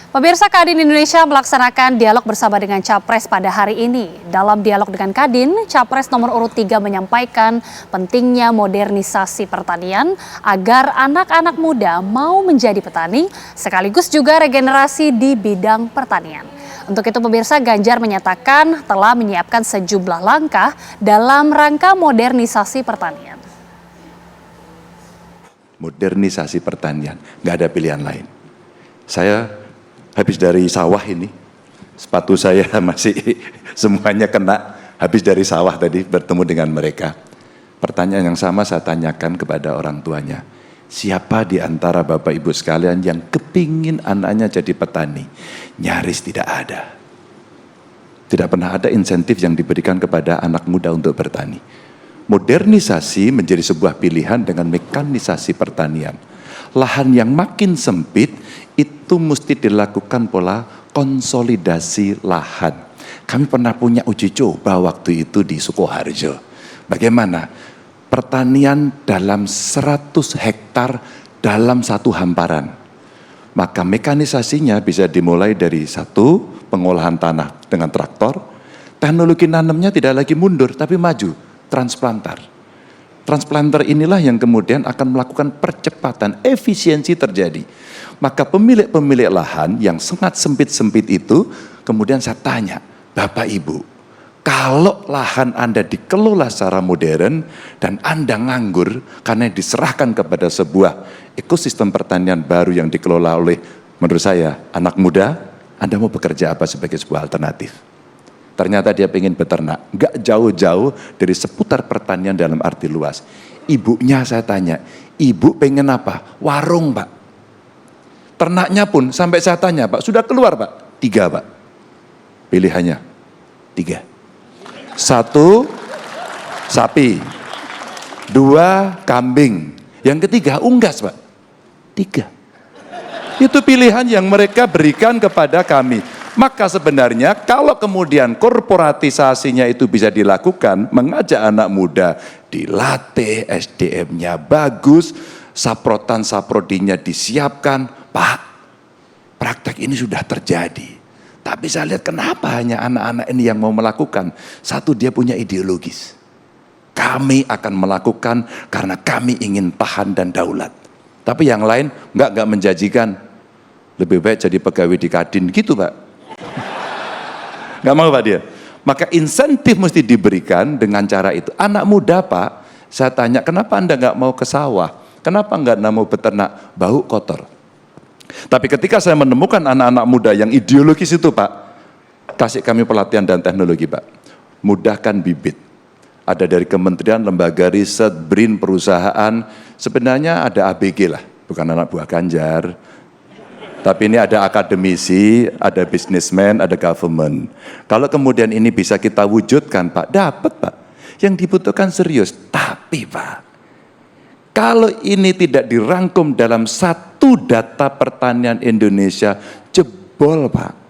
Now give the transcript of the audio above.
Pemirsa, Kadin Indonesia melaksanakan dialog bersama dengan Capres pada hari ini. Dalam dialog dengan Kadin, Capres nomor urut 3 menyampaikan pentingnya modernisasi pertanian agar anak-anak muda mau menjadi petani, sekaligus juga regenerasi di bidang pertanian. Untuk itu pemirsa, Ganjar menyatakan telah menyiapkan sejumlah langkah dalam rangka modernisasi pertanian. Modernisasi pertanian, nggak ada pilihan lain. Saya habis dari sawah ini, sepatu saya masih semuanya kena, habis dari sawah tadi bertemu dengan mereka. Pertanyaan yang sama saya tanyakan kepada orang tuanya, siapa di antara Bapak Ibu sekalian yang kepingin anaknya jadi petani? Nyaris tidak ada. Tidak pernah ada insentif yang diberikan kepada anak muda untuk bertani. Modernisasi menjadi sebuah pilihan dengan mekanisasi pertanian. Lahan yang makin sempit itu mesti dilakukan pola konsolidasi lahan. Kami pernah punya uji coba waktu itu di Sukoharjo. Bagaimana? Pertanian dalam 100 hektar dalam satu hamparan. Maka mekanisasinya bisa dimulai dari satu pengolahan tanah dengan traktor. Teknologi nanamnya tidak lagi mundur tapi maju, transplanter. Transplanter inilah yang kemudian akan melakukan percepatan, efisiensi terjadi. Maka pemilik-pemilik lahan yang sangat sempit-sempit itu, kemudian saya tanya, Bapak Ibu, kalau lahan Anda dikelola secara modern dan Anda nganggur karena diserahkan kepada sebuah ekosistem pertanian baru yang dikelola oleh, menurut saya, anak muda, Anda mau bekerja apa sebagai sebuah alternatif? Ternyata dia pengen beternak, nggak jauh-jauh dari seputar pertanian dalam arti luas. Ibunya saya tanya, ibu pengen apa? Warung, Pak. Ternaknya pun sampai saya tanya, Pak, sudah keluar, Pak? 3, Pak. Pilihannya 3. 1, sapi. 2, kambing. Yang ketiga, unggas, Pak. 3. Itu pilihan yang mereka berikan kepada kami. Maka sebenarnya kalau kemudian korporatisasinya itu bisa dilakukan, mengajak anak muda dilatih, SDM-nya bagus, saprotan-saprodinya disiapkan, Pak, praktek ini sudah terjadi. Tapi saya lihat kenapa hanya anak-anak ini yang mau melakukan. Satu, dia punya ideologis. Kami akan melakukan karena kami ingin tahan dan daulat. Tapi yang lain enggak menjanjikan. Lebih baik jadi pegawai di Kadin gitu, Pak. Nggak mau, Pak, dia. Maka insentif mesti diberikan dengan cara itu. Anak muda, Pak, saya tanya, kenapa Anda nggak mau ke sawah? Kenapa nggak mau beternak? Bau kotor. Tapi ketika saya menemukan anak-anak muda yang ideologis itu, Pak, kasih kami pelatihan dan teknologi, Pak. Mudahkan bibit. Ada dari kementerian, lembaga riset, BRIN, perusahaan. Sebenarnya ada ABG lah, bukan anak buah Ganjar. Tapi ini ada akademisi, ada bisnismen, ada government. Kalau kemudian ini bisa kita wujudkan, Pak, dapat, Pak. Yang dibutuhkan serius. Tapi, Pak, kalau ini tidak dirangkum dalam satu data pertanian Indonesia, jebol, Pak.